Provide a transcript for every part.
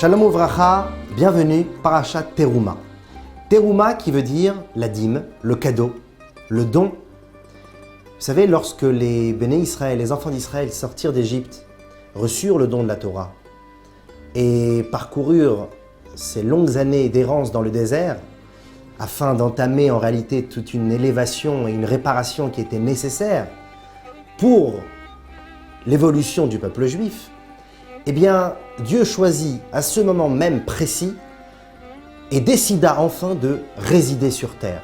Shalom Uvracha, bienvenue, Parashat Teruma. Teruma qui veut dire la dîme, le cadeau, le don. Vous savez, lorsque les béné Israël, les enfants d'Israël sortirent d'Égypte, reçurent le don de la Torah et parcoururent ces longues années d'errance dans le désert afin d'entamer en réalité toute une élévation et une réparation qui était nécessaire pour l'évolution du peuple juif, eh bien, Dieu choisit à ce moment même précis et décida enfin de résider sur terre.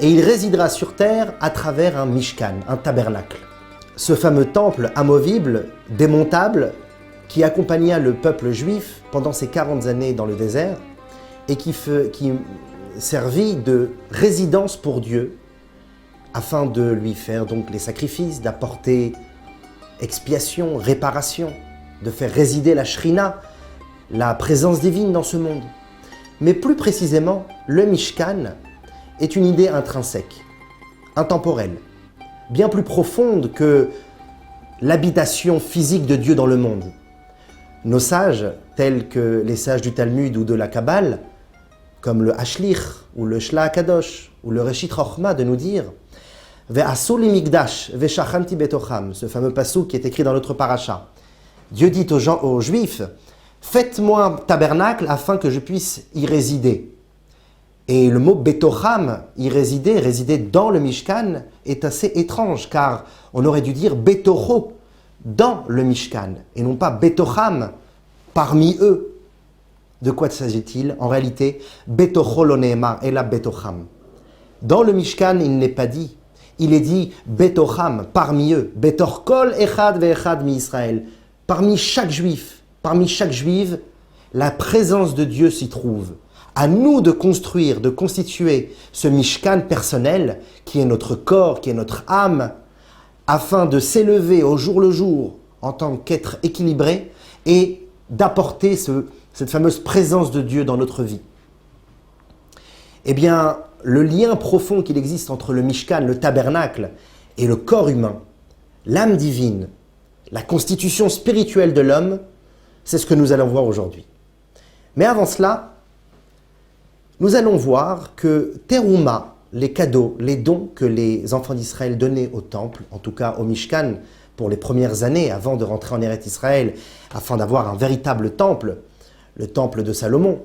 Et il résidera sur terre à travers un mishkan, un tabernacle. Ce fameux temple amovible, démontable, qui accompagna le peuple juif pendant ces 40 années dans le désert et qui servit de résidence pour Dieu afin de lui faire donc les sacrifices, d'apporter expiation, réparation, de faire résider la Shrina, la présence divine dans ce monde. Mais plus précisément, le Mishkan est une idée intrinsèque, intemporelle, bien plus profonde que l'habitation physique de Dieu dans le monde. Nos sages, tels que les sages du Talmud ou de la Kabbale, comme le Hashlich ou le Shla HaKadosh ou le Reshit Chochma, de nous dire Ve'asu li migdash ve'shachanti betocham, ce fameux passouk qui est écrit dans notre paracha. Dieu dit aux Juifs, faites-moi un tabernacle afin que je puisse y résider. Et le mot betocham, y résider, résider dans le Mishkan, est assez étrange, car on aurait dû dire betocho, dans le Mishkan, et non pas betocham, parmi eux. De quoi s'agit-il? En réalité, betocho lo ne'emar, et la betocham. Dans le Mishkan, il n'est pas dit. Il est dit betocham, parmi eux. Betor kol echad ve'echad mi Israël. Parmi chaque juif, parmi chaque juive, la présence de Dieu s'y trouve. À nous de construire, de constituer ce Mishkan personnel, qui est notre corps, qui est notre âme, afin de s'élever au jour le jour en tant qu'être équilibré et d'apporter cette fameuse présence de Dieu dans notre vie. Eh bien, le lien profond qu'il existe entre le Mishkan, le tabernacle, et le corps humain, l'âme divine, la constitution spirituelle de l'homme, c'est ce que nous allons voir aujourd'hui. Mais avant cela, nous allons voir que Teruma, les cadeaux, les dons que les enfants d'Israël donnaient au temple, en tout cas au Mishkan, pour les premières années avant de rentrer en Eretz Israël, afin d'avoir un véritable temple, le temple de Salomon,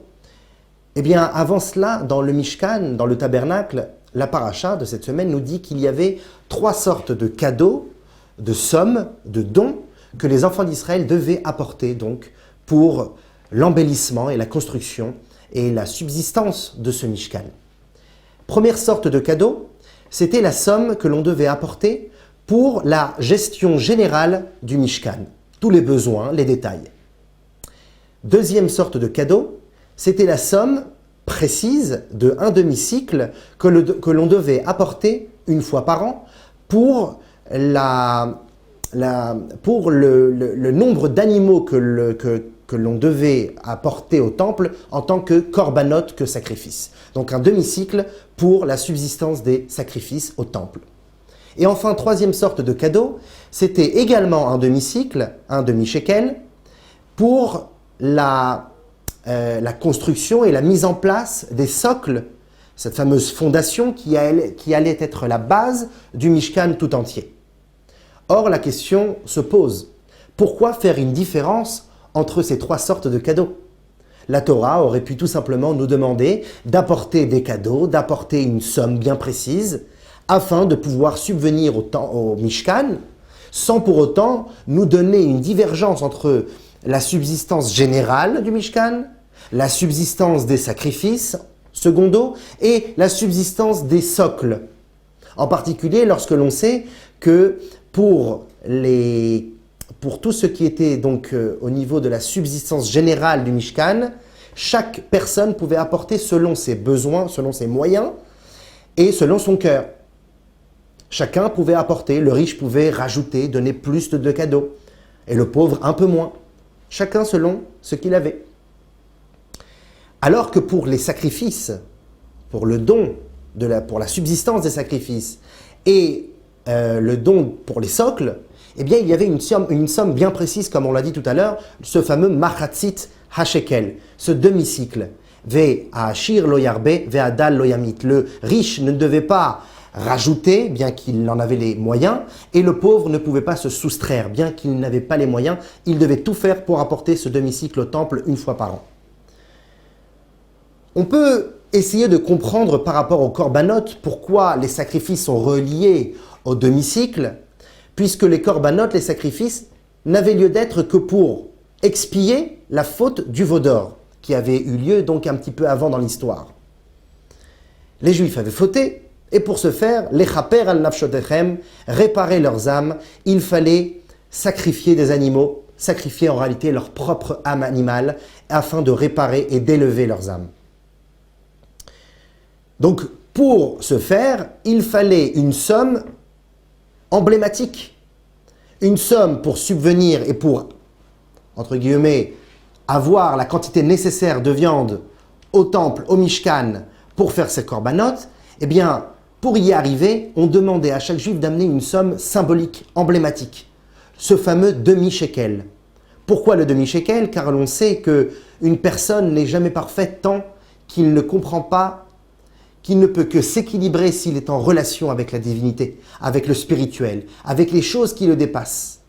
eh bien avant cela, dans le Mishkan, dans le tabernacle, la paracha de cette semaine nous dit qu'il y avait 3 sortes de cadeaux, de sommes, de dons que les enfants d'Israël devaient apporter donc pour l'embellissement et la construction et la subsistance de ce Mishkan. Première sorte de cadeau, c'était la somme que l'on devait apporter pour la gestion générale du Mishkan, tous les besoins, les détails. Deuxième sorte de cadeau, c'était la somme précise de 1 demi-cycle que l'on devait apporter une fois par an pour le nombre d'animaux que l'on devait apporter au temple en tant que korbanot, que sacrifice. Donc un demi-cycle pour la subsistance des sacrifices au temple. Et enfin, troisième sorte de cadeau, c'était également un demi-cycle, un demi-shekel, pour la construction et la mise en place des socles, cette fameuse fondation qui allait être la base du Mishkan tout entier. Or, la question se pose, pourquoi faire une différence entre ces 3 sortes de cadeaux? La Torah aurait pu tout simplement nous demander d'apporter des cadeaux, d'apporter une somme bien précise, afin de pouvoir subvenir au Mishkan, sans pour autant nous donner une divergence entre la subsistance générale du Mishkan, la subsistance des sacrifices, secondo, et la subsistance des socles. En particulier lorsque l'on sait que pour tout ce qui était donc au niveau de la subsistance générale du Mishkan, chaque personne pouvait apporter selon ses besoins, selon ses moyens et selon son cœur. Chacun pouvait apporter, le riche pouvait rajouter, donner plus de cadeaux, et le pauvre un peu moins. Chacun selon ce qu'il avait. Alors que pour les sacrifices, pour le don, pour la subsistance des sacrifices et le don pour les socles, eh bien il y avait une somme bien précise, comme on l'a dit tout à l'heure, ce fameux machatzit hashekel, ce demi-cycle. Ve ha'ashir lo yarbe, ve ha'dal lo yamit. Le riche ne devait pas rajouter, bien qu'il en avait les moyens, et le pauvre ne pouvait pas se soustraire, bien qu'il n'avait pas les moyens. Il devait tout faire pour apporter ce demi-cycle au temple une fois par an. On peut essayer de comprendre par rapport au korbanot pourquoi les sacrifices sont reliés au demi-cycle, puisque les korbanot, les sacrifices, n'avaient lieu d'être que pour expier la faute du veau d'or, qui avait eu lieu donc un petit peu avant dans l'histoire. Les Juifs avaient fauté, et pour ce faire, les chaper al nafshotechem, réparer leurs âmes, il fallait sacrifier des animaux, sacrifier en réalité leur propre âme animale, afin de réparer et d'élever leurs âmes. Donc, pour ce faire, il fallait une somme emblématique, une somme pour subvenir et pour, entre guillemets, avoir la quantité nécessaire de viande au temple, au Mishkan, pour faire ces korbanot. Eh bien, pour y arriver, on demandait à chaque juif d'amener une somme symbolique, emblématique, ce fameux demi-shekel. Pourquoi le demi-shekel? Car l'on sait qu'une personne n'est jamais parfaite tant qu'il ne comprend pas, qu'il ne peut que s'équilibrer s'il est en relation avec la divinité, avec le spirituel, avec les choses qui le dépassent.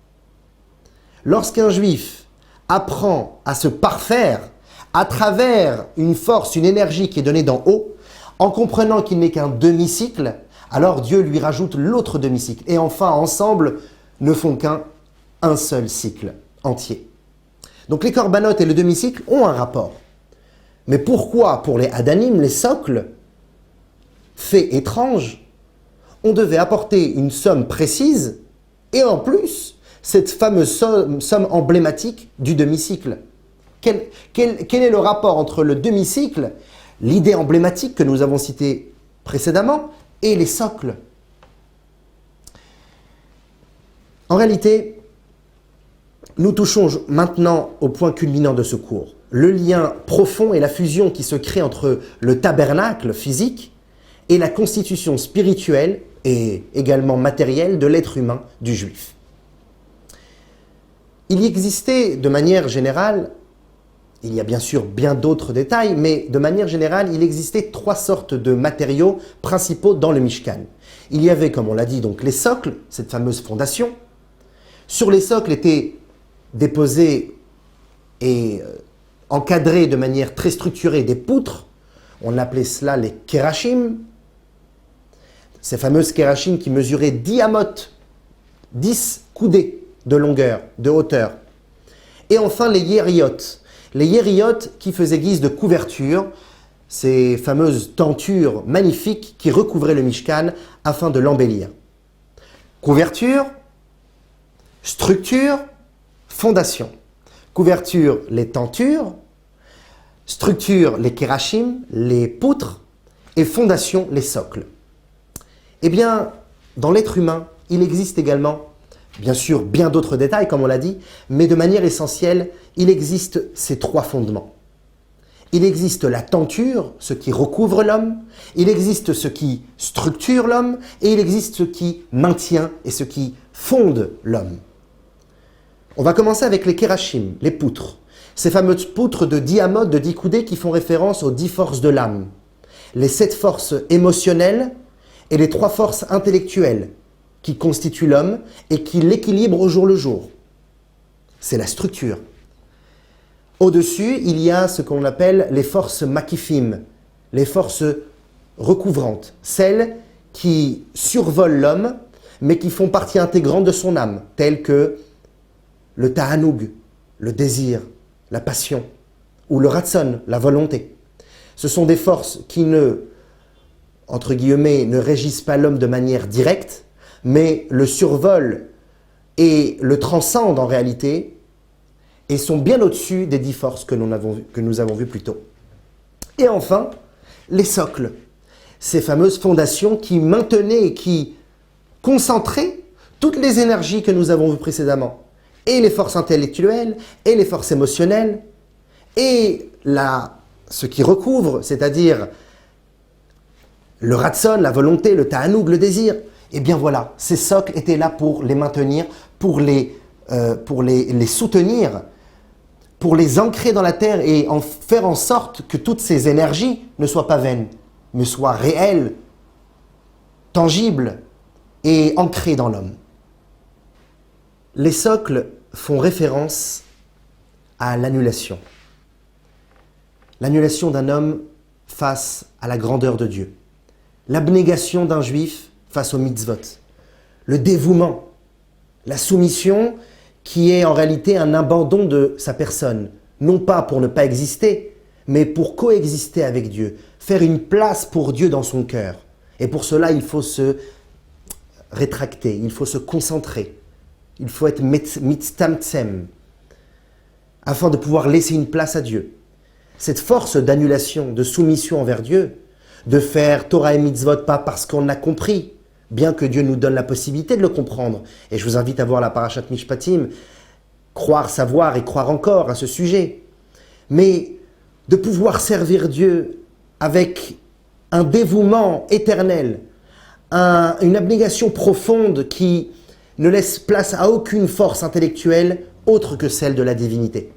Lorsqu'un juif apprend à se parfaire à travers une force, une énergie qui est donnée d'en haut, en comprenant qu'il n'est qu'un demi-cycle, alors Dieu lui rajoute l'autre demi-cycle. Et enfin, ensemble, ne font qu'un seul cycle entier. Donc les korbanot et le demi-cycle ont un rapport. Mais pourquoi, pour les Hadanim, les socles, fait étrange, on devait apporter une somme précise et en plus, cette fameuse somme emblématique du demi-cycle? Quel est le rapport entre le demi-cycle, l'idée emblématique que nous avons citée précédemment, et les socles? En réalité, nous touchons maintenant au point culminant de ce cours. Le lien profond et la fusion qui se crée entre le tabernacle physique et la constitution spirituelle et également matérielle de l'être humain du juif. Il y existait de manière générale, il y a bien sûr bien d'autres détails, mais de manière générale, il existait 3 sortes de matériaux principaux dans le Mishkan. Il y avait, comme on l'a dit, donc les socles, cette fameuse fondation. Sur les socles étaient déposés et encadrés de manière très structurée des poutres. On appelait cela les kérachim. Ces fameuses kérachim qui mesuraient 10 amot, 10 coudées de longueur, de hauteur. Et enfin les yériot. Les yériot qui faisaient guise de couverture, ces fameuses tentures magnifiques qui recouvraient le Mishkan afin de l'embellir. Couverture, structure, fondation. Couverture, les tentures. Structure, les kérachim, les poutres. Et fondation, les socles. Eh bien, dans l'être humain, il existe également, bien sûr, bien d'autres détails, comme on l'a dit, mais de manière essentielle, il existe ces 3 fondements. Il existe la tenture, ce qui recouvre l'homme, il existe ce qui structure l'homme, et il existe ce qui maintient et ce qui fonde l'homme. On va commencer avec les kérachim, les poutres. Ces fameuses poutres de 10 amot, de 10 coudées qui font référence aux 10 forces de l'âme. Les 7 forces émotionnelles et les 3 forces intellectuelles qui constituent l'homme et qui l'équilibrent au jour le jour. C'est la structure. Au-dessus, il y a ce qu'on appelle les forces makifim, les forces recouvrantes, celles qui survolent l'homme, mais qui font partie intégrante de son âme, telles que le ta'anoug, le désir, la passion, ou le ratson, la volonté. Ce sont des forces qui entre guillemets, ne régissent pas l'homme de manière directe, mais le survolent et le transcendent en réalité, et sont bien au-dessus des 10 forces que nous avons vues plus tôt. Et enfin, les socles, ces fameuses fondations qui maintenaient et qui concentraient toutes les énergies que nous avons vues précédemment, et les forces intellectuelles, et les forces émotionnelles, et ce qui recouvre, c'est-à-dire le ratson, la volonté, le ta'anoug, le désir, Eh bien voilà, ces socles étaient là pour les maintenir, pour les soutenir, pour les ancrer dans la terre et en faire en sorte que toutes ces énergies ne soient pas vaines, mais soient réelles, tangibles et ancrées dans l'homme. Les socles font référence à l'annulation. L'annulation d'un homme face à la grandeur de Dieu. L'abnégation d'un juif face au mitzvot. Le dévouement, la soumission qui est en réalité un abandon de sa personne. Non pas pour ne pas exister, mais pour coexister avec Dieu. Faire une place pour Dieu dans son cœur. Et pour cela, il faut se rétracter, il faut se concentrer. Il faut être mitztamtsem, afin de pouvoir laisser une place à Dieu. Cette force d'annulation, de soumission envers Dieu, de faire Torah et mitzvot pas parce qu'on a compris, bien que Dieu nous donne la possibilité de le comprendre. Et je vous invite à voir la Parashat Mishpatim, croire, savoir et croire encore à ce sujet. Mais de pouvoir servir Dieu avec un dévouement éternel, une abnégation profonde qui ne laisse place à aucune force intellectuelle autre que celle de la divinité.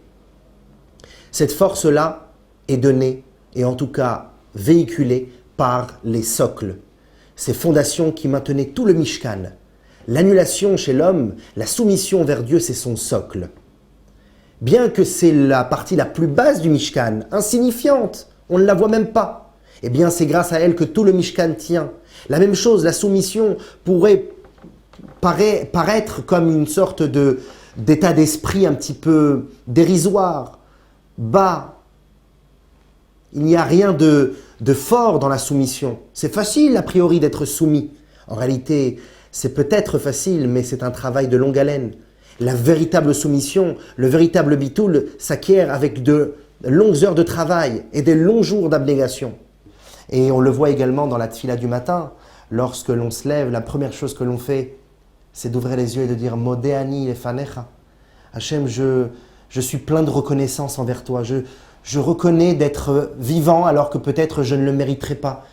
Cette force-là est donnée, et en tout cas véhiculée, par les socles, ces fondations qui maintenaient tout le Mishkan. L'annulation chez l'homme, la soumission vers Dieu, c'est son socle. Bien que c'est la partie la plus basse du Mishkan, insignifiante, on ne la voit même pas, eh bien c'est grâce à elle que tout le Mishkan tient. La même chose, la soumission pourrait paraître comme une sorte d'état d'esprit un petit peu dérisoire, bas. Il n'y a rien de fort dans la soumission. C'est facile a priori d'être soumis. En réalité, c'est peut-être facile, mais c'est un travail de longue haleine. La véritable soumission, le véritable bitoul s'acquiert avec de longues heures de travail et des longs jours d'abnégation. Et on le voit également dans la tfila du matin. Lorsque l'on se lève, la première chose que l'on fait, c'est d'ouvrir les yeux et de dire « Modéani lefanecha ». Hachem, je suis plein de reconnaissance envers toi. Je reconnais d'être vivant alors que peut-être je ne le mériterai pas.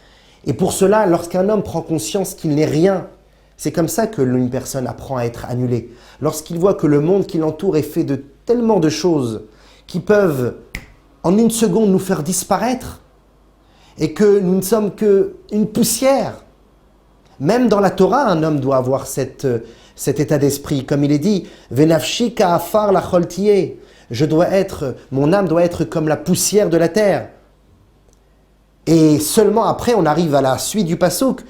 Et pour cela, lorsqu'un homme prend conscience qu'il n'est rien, c'est comme ça que une personne apprend à être annulée. Lorsqu'il voit que le monde qui l'entoure est fait de tellement de choses qui peuvent en une seconde nous faire disparaître et que nous ne sommes qu'une poussière. Même dans la Torah, un homme doit avoir cet état d'esprit. Comme il est dit, « Venafshi ka'afar lachol tiyeh » mon âme doit être comme la poussière de la terre. Et seulement après, on arrive à la suite du pasuk,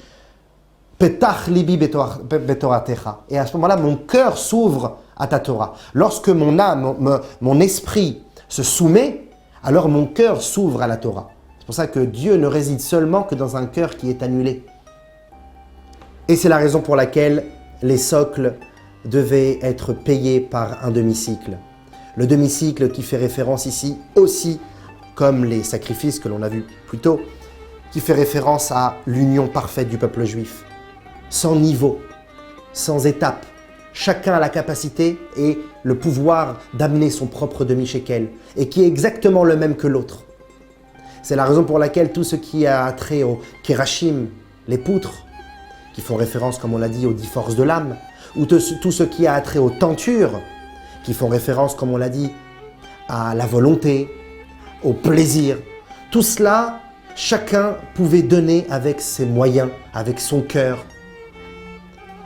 « Petach libi betoratecha » Et à ce moment-là, mon cœur s'ouvre à ta Torah. Lorsque mon âme, mon esprit se soumet, alors mon cœur s'ouvre à la Torah. C'est pour ça que Dieu ne réside seulement que dans un cœur qui est annulé. Et c'est la raison pour laquelle les socles devaient être payés par un demi-cycle. Le demi-cycle qui fait référence ici aussi, comme les sacrifices que l'on a vus plus tôt, qui fait référence à l'union parfaite du peuple juif. Sans niveau, sans étape. Chacun a la capacité et le pouvoir d'amener son propre demi-shekel et qui est exactement le même que l'autre. C'est la raison pour laquelle tout ce qui a trait au kérachim, les poutres, qui font référence, comme on l'a dit, aux 10 forces de l'âme, ou tout ce qui a trait aux tentures, qui font référence, comme on l'a dit, à la volonté, au plaisir. Tout cela, chacun pouvait donner avec ses moyens, avec son cœur,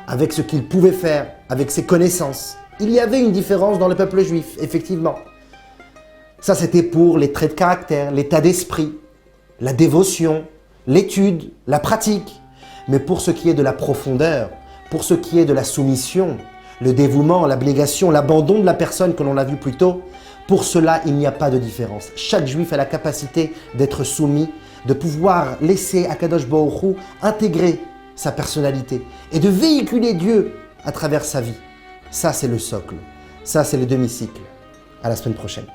avec ce qu'il pouvait faire, avec ses connaissances. Il y avait une différence dans le peuple juif, effectivement. Ça, c'était pour les traits de caractère, l'état d'esprit, la dévotion, l'étude, la pratique. Mais pour ce qui est de la profondeur, pour ce qui est de la soumission, le dévouement, l'abnégation, l'abandon de la personne que l'on a vu plus tôt, pour cela, il n'y a pas de différence. Chaque juif a la capacité d'être soumis, de pouvoir laisser Akadosh Baruch Hu intégrer sa personnalité et de véhiculer Dieu à travers sa vie. Ça, c'est le socle. Ça, c'est le demi-cycle. À la semaine prochaine.